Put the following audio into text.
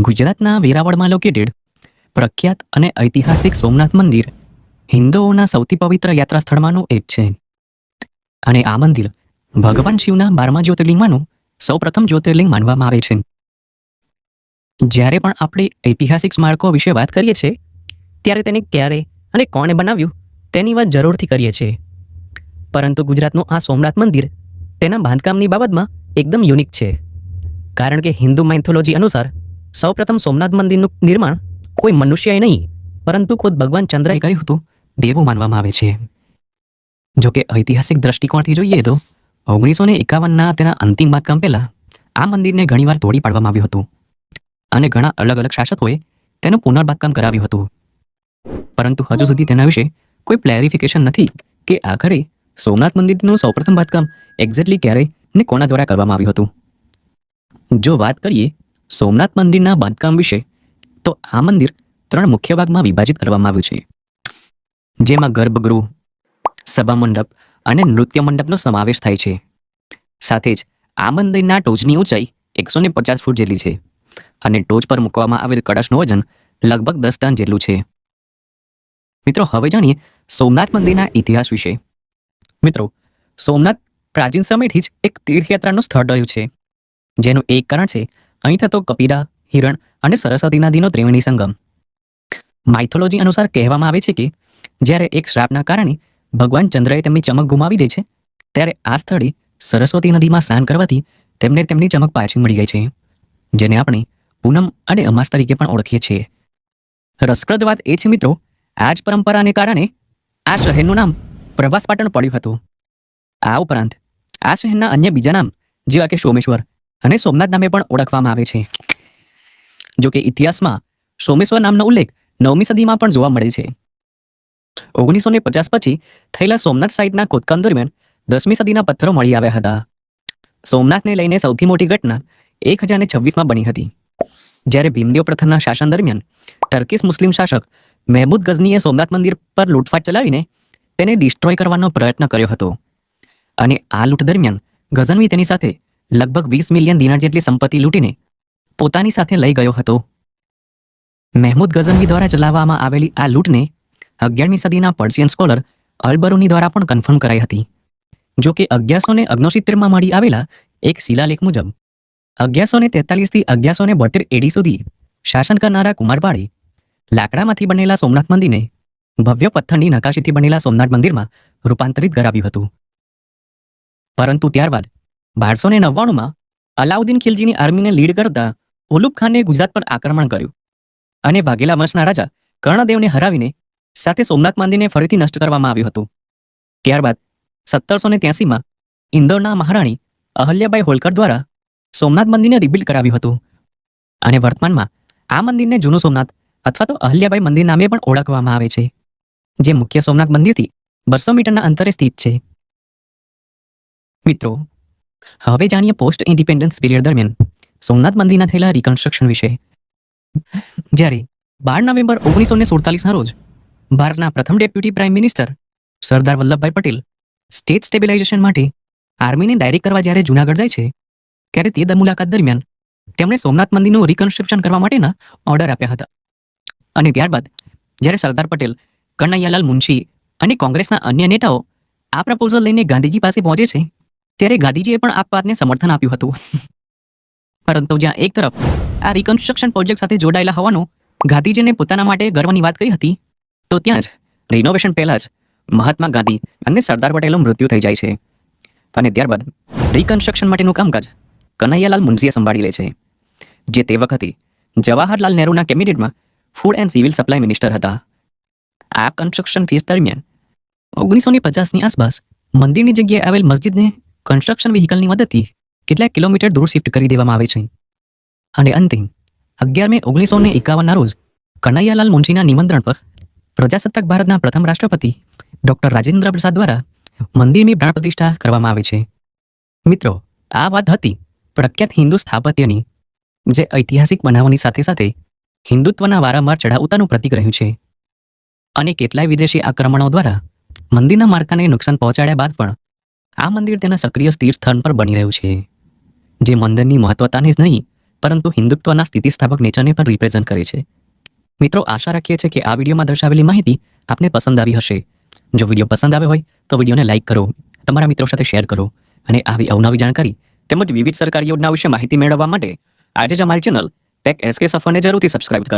ગુજરાતના વેરાવળમાં લોકેટેડ પ્રખ્યાત અને ઐતિહાસિક સોમનાથ મંદિર હિન્દુઓના સૌથી પવિત્ર યાત્રા સ્થળમાંનું એક છે. અને આ મંદિર ભગવાન શિવના 12મા જ્યોતિર્લિંગમાંનું સૌપ્રથમ જ્યોતિર્લિંગ માનવામાં આવે છે. જ્યારે પણ આપણે ઐતિહાસિક સ્મારકો વિશે વાત કરીએ છીએ ત્યારે તેને ક્યારે અને કોણે બનાવ્યું તેની વાત જરૂરથી કરીએ છીએ. પરંતુ ગુજરાતનું આ સોમનાથ મંદિર તેના બાંધકામની બાબતમાં એકદમ યુનિક છે. કારણ કે હિન્દુ માઇથોલોજી અનુસાર સૌપ્રથમ સોમનાથ મંદિરનું નિર્માણ કોઈ મનુષ્યએ નહીં પરંતુ ખુદ ભગવાન ચંદ્રએ કર્યું હતું તેવું માનવામાં આવે છે. જો કે ઐતિહાસિક દ્રષ્ટિકોણથી જોઈએ તો 1951ના તેના અંતિમ બાંધકામ પહેલા આ મંદિરને ઘણીવાર તોડી પાડવામાં આવ્યું હતું અને ઘણા અલગ અલગ શાસકોએ તેનું પુનર્બાંધકામ કરાવ્યું હતું. પરંતુ હજુ સુધી તેના વિશે કોઈ ક્લેરિફિકેશન નથી કે આખરે સોમનાથ મંદિરનું સૌપ્રથમ બાંધકામ એક્ઝેક્ટલી ક્યારે અને કોના દ્વારા કરવામાં આવ્યું હતું. જો વાત કરીએ સોમનાથ મંદિરના બાંધકામ વિશે તો આ મંદિર 3 મુખ્ય ભાગમાં વિભાજિત કરવામાં આવ્યું છે, જેમાં ગર્ભગૃહ, સભા મંડપ અને નૃત્ય મંડપનો સમાવેશ થાય છે. સાથે જ આ મંદિરના ટોચની ઊંચાઈ 150 ફૂટ જેટલી છે અને ટોચ પર મૂકવામાં આવેલ કળશનું વજન લગભગ 10 ટન જેટલું છે. મિત્રો, હવે જાણીએ સોમનાથ મંદિરના ઇતિહાસ વિશે. મિત્રો, સોમનાથ પ્રાચીન સમયથી જ એક તીર્થયાત્રાનું સ્થળ રહ્યું છે, જેનું એક કારણ છે અહીં થતો કપિલા, હિરણ અને સરસ્વતી નદીનો ત્રિવેણી સંગમ. માઇથોલોજી અનુસાર કહેવામાં આવે છે કે જ્યારે એક શ્રાપના કારણે ભગવાન ચંદ્રએ તેમની ચમક ગુમાવી દે છે ત્યારે આ સ્થળે સરસ્વતી નદીમાં સ્નાન કરવાથી તેમને તેમની ચમક પાછી મળી ગઈ છે, જેને આપણે પૂનમ અને અમાસ તરીકે પણ ઓળખીએ છીએ. રસપ્રદ વાત એ છે મિત્રો, આ જ પરંપરાને કારણે આ શહેરનું નામ પ્રભાસ પાટણ પડ્યું હતું. આ ઉપરાંત આ શહેરના અન્ય બીજા નામ જેવા કે સોમેશ્વર અને સોમનાથ નામે પણ ઓળખવામાં આવે છે. જો કે ઇતિહાસમાં સોમેશ્વર નામનો ઉલ્લેખ 9મી સદીમાં પણ જોવા મળે છે. 1950 પછી થયેલા સોમનાથ સાઇટના ખોદકામ દરમિયાન 10મી સદીના પથ્થરો મળી આવ્યા હતા. સોમનાથને લઈને સૌથી મોટી ઘટના 1026માં બની હતી, જ્યારે ભીમદેવ પ્રથમના શાસન દરમિયાન ટર્કીશ મુસ્લિમ શાસક મહેમૂદ ગઝનીએ સોમનાથ મંદિર પર લૂંટફાટ ચલાવીને તેને ડિસ્ટ્રોય કરવાનો પ્રયત્ન કર્યો હતો. અને આ લૂંટ દરમિયાન ગઝનવી તેની સાથે લગભગ 20 મિલિયન દિનાર જેટલી સંપત્તિ લૂંટીને પોતાની સાથે લઈ ગયો હતો. મહેમૂદ ગઝનવી દ્વારા ચલાવવામાં આવેલી આ લૂંટને 11મી સદીના પર્શિયન સ્કોલર અલ-બરૂની દ્વારા પણ કન્ફર્મ કરાઈ હતી. જો કે 1169માં મળી આવેલા એક શિલાલેખ મુજબ 1143 થી 1172 AD સુધી શાસન કરનારા કુમારપાળે લાકડામાંથી બનેલા સોમનાથ મંદિરને ભવ્ય પથ્થરની નકાશીથી બનેલા સોમનાથ મંદિરમાં રૂપાંતરિત કરાવ્યું હતું. પરંતુ ત્યારબાદ 1299માં અલાઉદ્દીન ખિલજીની આર્મીને લીડ કરતા ઉલુગ ખાને ગુજરાત પર આક્રમણ કર્યું અને વાઘેલા વંશના રાજા કર્ણદેવને હરાવીને સાથે સોમનાથ મંદિરને ફરીથી નષ્ટ કરવામાં આવ્યું હતું. ત્યારબાદ 1783માં ઇન્દોરના મહારાણી અહલ્યાબાઈ હોલકર દ્વારા સોમનાથ મંદિરને રિબિલ્ડ કરાવ્યું હતું અને વર્તમાનમાં આ મંદિરને જૂનું સોમનાથ અથવા તો અહલ્યાબાઈ મંદિર નામે પણ ઓળખવામાં આવે છે, જે મુખ્ય સોમનાથ મંદિરથી 200 મીટરના અંતરે સ્થિત છે. મિત્રો, હવે જાણીએ પોસ્ટ ઇન્ડિપેન્ડન્સ પીરિયડ દરમિયાન સોમનાથ મંદિરના થયેલા રિકન્સ્ટ્રક્શન વિશે. જ્યારે 12 નવેમ્બર 1947ના રોજ ભારતના પ્રથમ deputy prime minister Sardar Vallabhbhai Patel state stabilisation માટે આર્મીને ડાયરેક્ટ કરવા જ્યારે જૂનાગઢ જાય છે ત્યારે તે મુલાકાત દરમિયાન તેમણે સોમનાથ મંદિરનું રિકન્સ્ટ્રક્શન કરવા માટેના ઓર્ડર આપ્યા હતા. અને ત્યારબાદ જ્યારે સરદાર પટેલ, કનૈયાલાલ મુનશી અને કોંગ્રેસના અન્ય નેતાઓ આ પ્રપોઝલ લઈને ગાંધીજી પાસે પહોંચે છે ત્યારે ગાંધીજીએ પણ આ વાતને સમર્થન આપ્યું હતું. પરંતુ જ્યાં એક તરફ આ રિકન્સ્ટ્રક્શન પ્રોજેક્ટ સાથે જોડાયેલા હોવાનું ગાંધીજીને પોતાના માટે ગર્વની વાત કહી હતી, તો ત્યાં જ રિનોવેશન પહેલા જ મહાત્મા ગાંધી અને સરદાર પટેલનું મૃત્યુ થઈ જાય છે અને ત્યારબાદ રિકન્સ્ટ્રક્શન માટેનું કામકાજ કનૈયાલાલ મુનશીએ સંભાળી લે છે, જે તે વખતે જવાહરલાલ નહેરુના કેબિનેટમાં food and civil supply minister હતા. આ કન્સ્ટ્રક્શન ફેઝ દરમિયાન 1950ની આસપાસ મંદિરની જગ્યાએ આવેલ મસ્જિદને કન્સ્ટ્રક્શન વ્હીકલની મદદથી કેટલાક કિલોમીટર દૂર શિફ્ટ કરી દેવામાં આવે છે અને અંતિમ 11 મે 1951ના રોજ કનૈયાલાલ મુનશીના નિમંત્રણ પર પ્રજાસત્તાક ભારતના પ્રથમ રાષ્ટ્રપતિ ડોક્ટર રાજેન્દ્ર પ્રસાદ દ્વારા મંદિરની પ્રાણ પ્રતિષ્ઠા કરવામાં આવે છે. મિત્રો, આ વાત હતી પ્રખ્યાત હિન્દુ સ્થાપત્યની, જે ઐતિહાસિક બનાવવાની સાથે સાથે હિન્દુત્વના વારંવાર ચઢાવ ઉતારનું પ્રતીક રહ્યું છે. અને કેટલાય વિદેશી આક્રમણો દ્વારા મંદિરના માળખાને નુકસાન પહોંચાડ્યા બાદ પણ આ મંદિર તેના સક્રિય સ્થિર સ્થાન પર બની રહ્યું છે, જે મંદિરની મહત્વતાને જ નહીં પરંતુ હિન્દુત્વના સ્થિતિસ્થાપક નેચરને પણ રિપ્રેઝન્ટ કરે છે. મિત્રો, આશા રાખીએ છીએ કે આ વિડીયોમાં દર્શાવેલી માહિતી આપને પસંદ આવી હશે. જો વિડીયો પસંદ આવ્યો હોય તો વિડીયોને લાઇક કરો, તમારા મિત્રો સાથે શેર કરો અને આવી અવનવી જાણકારી તેમજ વિવિધ સરકારી યોજનાઓ વિશે માહિતી મેળવવા માટે આજે જ અમારી ચેનલ ટેક SK સફરને જરૂરથી સબસ્ક્રાઇબ કરો.